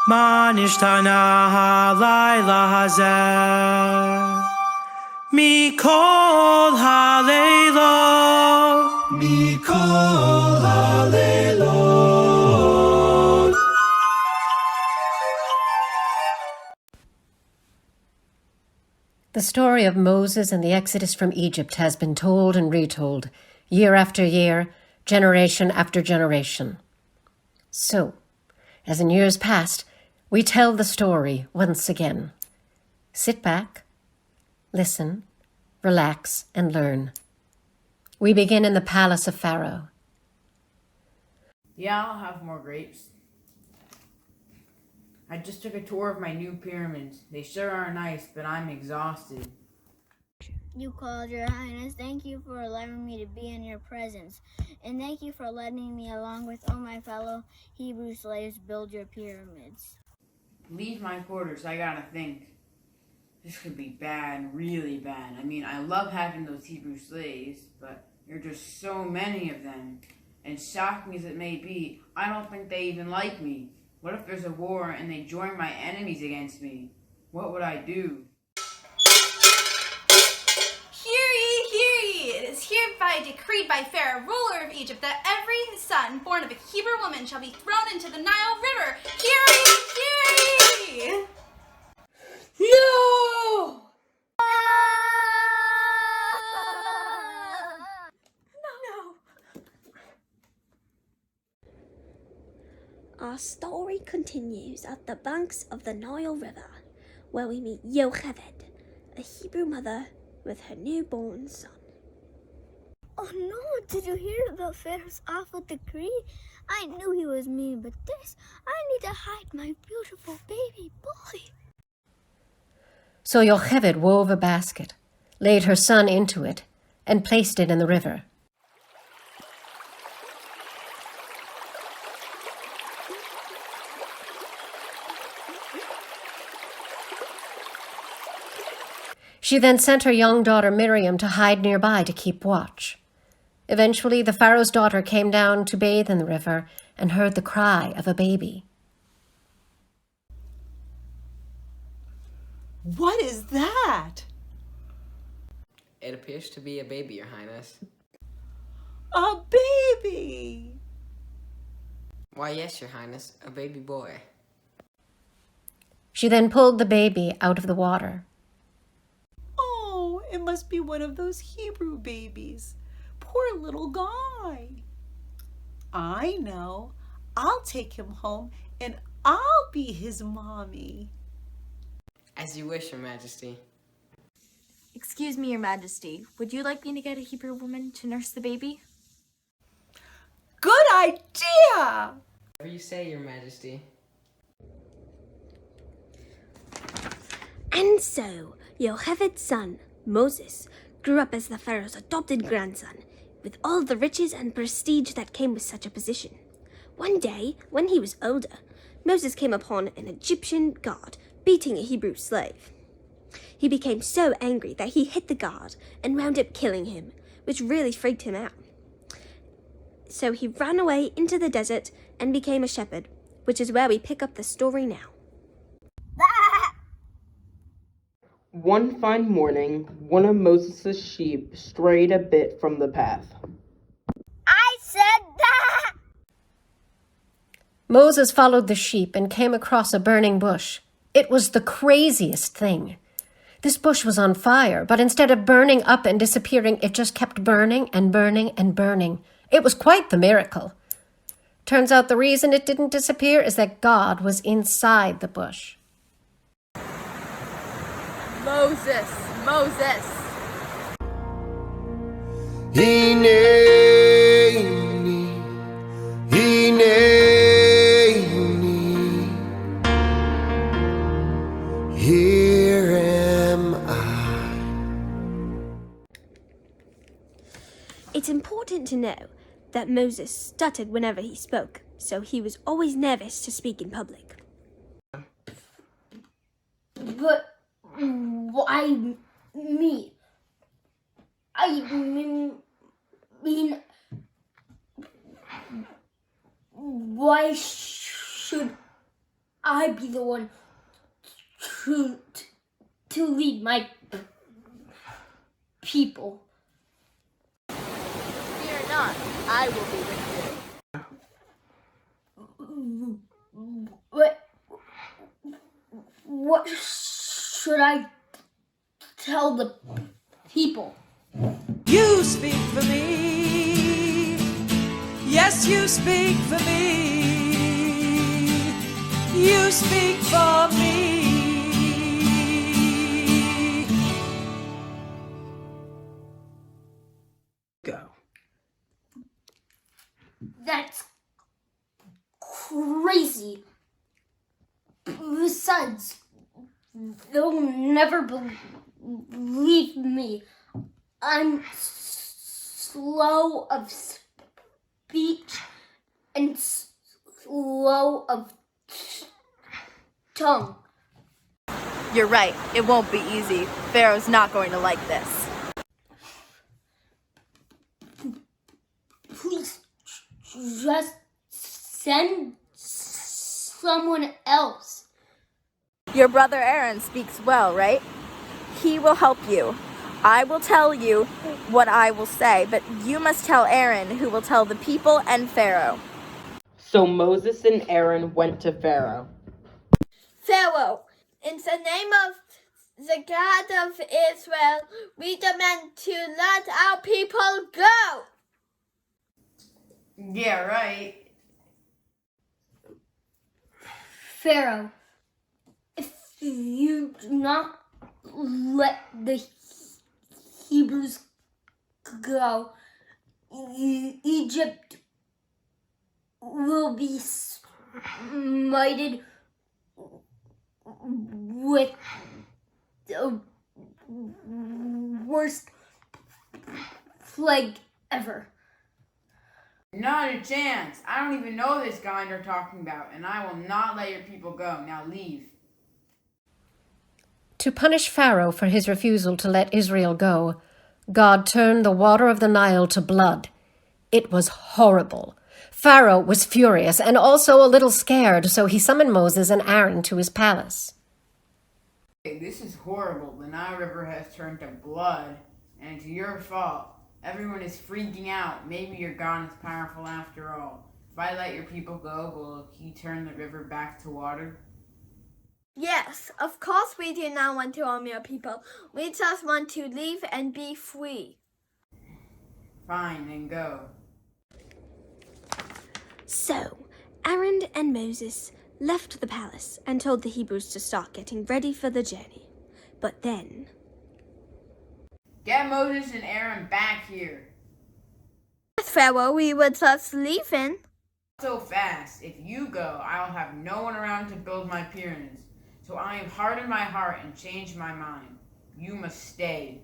מה נשתנה הלילה הזה מכל הלילות, מכל הלילות. The story of Moses and the Exodus from Egypt has been told and retold, year after year, generation after generation. So, as in years past, we tell the story once again. Sit back, listen, relax, and learn. We begin in the palace of Pharaoh. Yeah, I'll have more grapes. I just took a tour of my new pyramids. They sure are nice, but I'm exhausted. You called, Your Highness. Thank you for allowing me to be in your presence. And thank you for letting me, along with all my fellow Hebrew slaves, build your pyramids. Leave my quarters, I gotta think. This could be bad, really bad. I mean, I love having those Hebrew slaves, but there are just so many of them. And shocking as it may be, I don't think they even like me. What if there's a war and they join my enemies against me? What would I do? Hear ye, hear ye! It is hereby decreed by Pharaoh, ruler of Egypt, that every son born of a Hebrew woman shall be thrown into the Nile River. Hear ye, hear ye! No! No. Our story continues at the banks of the Nile River, where we meet Yocheved, a Hebrew mother with her newborn son. Oh no, did you hear about Pharaoh's awful decree? I knew he was mean, but I need to hide my beautiful baby boy. So Yocheved wove a basket, laid her son into it, and placed it in the river. She then sent her young daughter Miriam to hide nearby to keep watch. Eventually, the Pharaoh's daughter came down to bathe in the river and heard the cry of a baby. What is that? It appears to be a baby, Your Highness. A baby! Why, yes, Your Highness, a baby boy. She then pulled the baby out of the water. Oh, it must be one of those Hebrew babies. Poor little guy. I know. I'll take him home and I'll be his mommy. As you wish, Your Majesty. Excuse me, Your Majesty. Would you like me to get a Hebrew woman to nurse the baby? Good idea! Whatever you say, Your Majesty. And so, Yocheved's son, Moses, grew up as the Pharaoh's adopted grandson, with all the riches and prestige that came with such a position. One day, when he was older, Moses came upon an Egyptian guard beating a Hebrew slave. He became so angry that he hit the guard and wound up killing him, which really freaked him out. So he ran away into the desert and became a shepherd, which is where we pick up the story now. One fine morning, one of Moses' sheep strayed a bit from the path. I said that! Moses followed the sheep and came across a burning bush. It was the craziest thing. This bush was on fire, but instead of burning up and disappearing, it just kept burning and burning and burning. It was quite the miracle. Turns out the reason it didn't disappear is that God was inside the bush. Moses! Hineni, here am I. It's important to know that Moses stuttered whenever he spoke, so he was always nervous to speak in public. But why me? I mean, why should I be the one to lead my people. Fear not, I will be with you. What should I tell the people? You speak for me. Yes, you speak for me. You speak for me. Go. That's crazy. Besides, they'll never believe me. I'm slow of speech and slow of tongue. You're right, it won't be easy. Pharaoh's not going to like this. Please just send someone else. Your brother Aaron speaks well, right? He will help you. I will tell you what I will say, but you must tell Aaron, who will tell the people and Pharaoh. So Moses and Aaron went to Pharaoh. Pharaoh, in the name of the God of Israel, we demand to let our people go. Yeah, right. Pharaoh, if you do not let the Hebrews go, Egypt will be smited with the worst plague ever. Not a chance. I don't even know this guy you're talking about, and I will not let your people go. Now leave. To punish Pharaoh for his refusal to let Israel go, God turned the water of the Nile to blood. It was horrible. Pharaoh was furious and also a little scared, so he summoned Moses and Aaron to his palace. Hey, this is horrible. The Nile River has turned to blood, and it's your fault. Everyone is freaking out. Maybe your God is powerful after all. If I let your people go, will he turn the river back to water? Yes, of course we do not want to harm your people. We just want to leave and be free. Fine, then go. So, Aaron and Moses left the palace and told the Hebrews to start getting ready for the journey. But then... Get Moses and Aaron back here. Yes, Pharaoh, we were just leaving. Not so fast. If you go, I'll have no one around to build my pyramids. So I have hardened my heart and changed my mind. You must stay.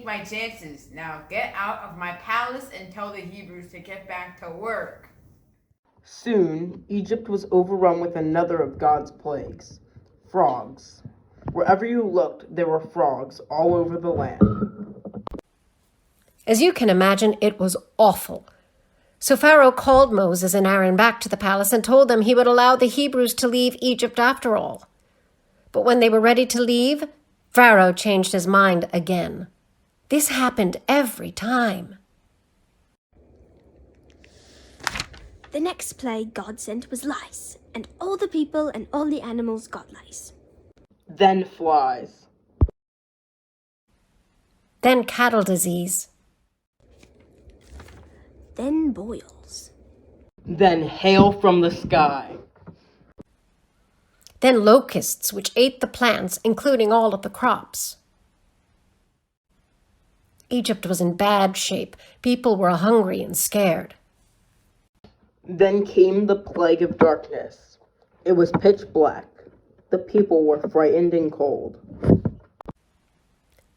My chances. Now get out of my palace and tell the Hebrews to get back to work. Soon, Egypt was overrun with another of God's plagues, frogs. Wherever you looked, there were frogs all over the land. As you can imagine, it was awful. So Pharaoh called Moses and Aaron back to the palace and told them he would allow the Hebrews to leave Egypt after all. But when they were ready to leave, Pharaoh changed his mind again. This happened every time. The next plague God sent was lice, and all the people and all the animals got lice. Then flies. Then cattle disease. Then boils. Then hail from the sky. then locusts, which ate the plants, including all of the crops. Egypt was in bad shape. People were hungry and scared. Then came the plague of darkness. It was pitch black. The people were frightened and cold.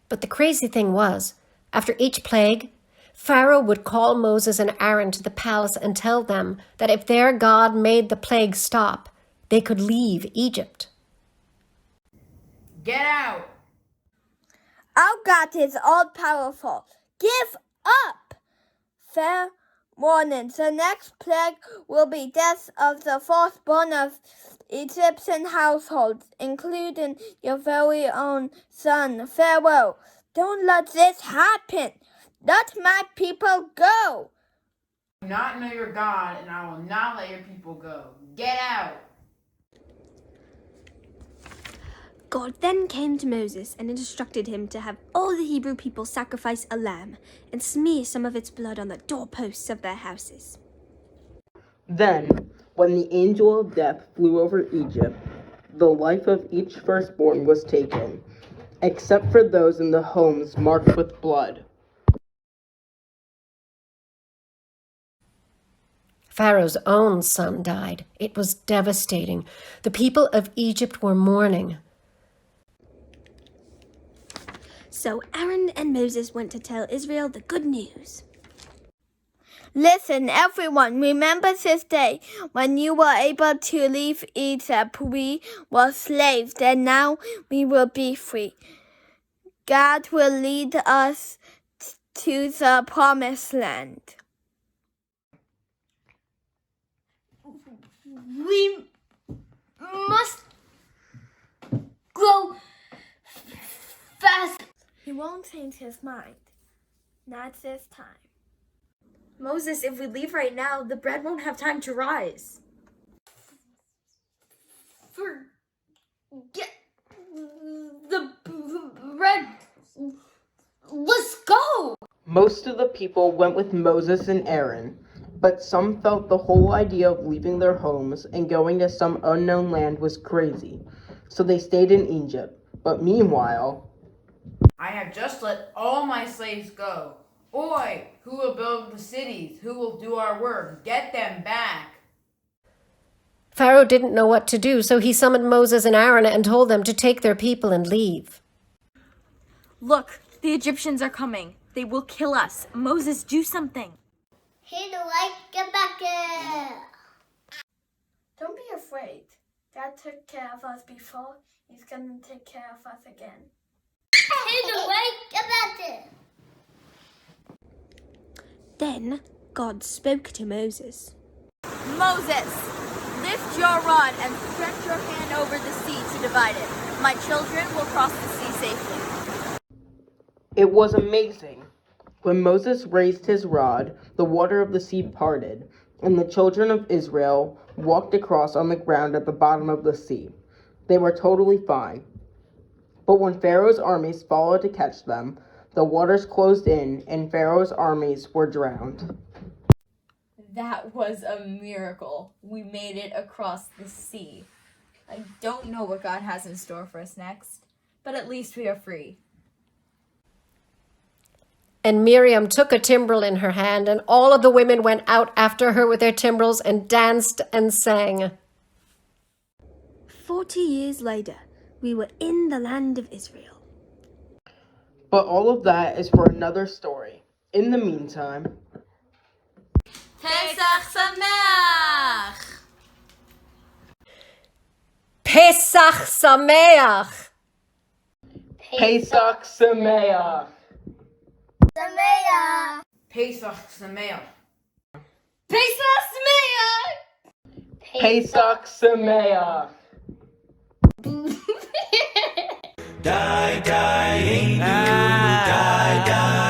But the crazy thing was, after each plague, Pharaoh would call Moses and Aaron to the palace and tell them that if their God made the plague stop, they could leave Egypt. Get out! Our God is all powerful. Give up! Fair warning. The next plague will be death of the firstborn of Egyptian households, including your very own son, Pharaoh. Don't let this happen. Let my people go. I do not know your God, and I will not let your people go. Get out! God then came to Moses and instructed him to have all the Hebrew people sacrifice a lamb and smear some of its blood on the doorposts of their houses. Then, when the angel of death flew over Egypt, the life of each firstborn was taken, except for those in the homes marked with blood. Pharaoh's own son died. It was devastating. The people of Egypt were mourning. So Aaron and Moses went to tell Israel the good news. Listen, everyone, remember this day when you were able to leave Egypt. We were slaves, and now we will be free. God will lead us to the promised land. We must go fast. He won't change his mind. Not this time. Moses, if we leave right now, the bread won't have time to rise. Forget the bread. Let's go. Most of the people went with Moses and Aaron, but some felt the whole idea of leaving their homes and going to some unknown land was crazy, so they stayed in Egypt. But meanwhile, I have just let all my slaves go. Oi, who will build the cities? Who will do our work? Get them back. Pharaoh didn't know what to do, so he summoned Moses and Aaron and told them to take their people and leave. Look, the Egyptians are coming. They will kill us. Moses, do something. Hey, the light, get back here. Don't be afraid. God took care of us before. He's going to take care of us again. Hey, the light, get back here. Then God spoke to Moses. Moses, lift your rod and stretch your hand over the sea to divide it. My children will cross the sea safely. it was amazing. When Moses raised his rod, the water of the sea parted, and the children of Israel walked across on the ground at the bottom of the sea. They were totally fine. But when Pharaoh's armies followed to catch them, the waters closed in, and Pharaoh's armies were drowned. That was a miracle. We made it across the sea. I don't know what God has in store for us next, but at least we are free. And Miriam took a timbrel in her hand, and all of the women went out after her with their timbrels and danced and sang. 40 years later, we were in the land of Israel. But all of that is for another story. In the meantime, Pesach Sameach! Pesach Sameach! Pesach Sameach! Sameach! Pesach Sameach! Pesach Sameach! Pesach Sameach! Die, die, die, die, die,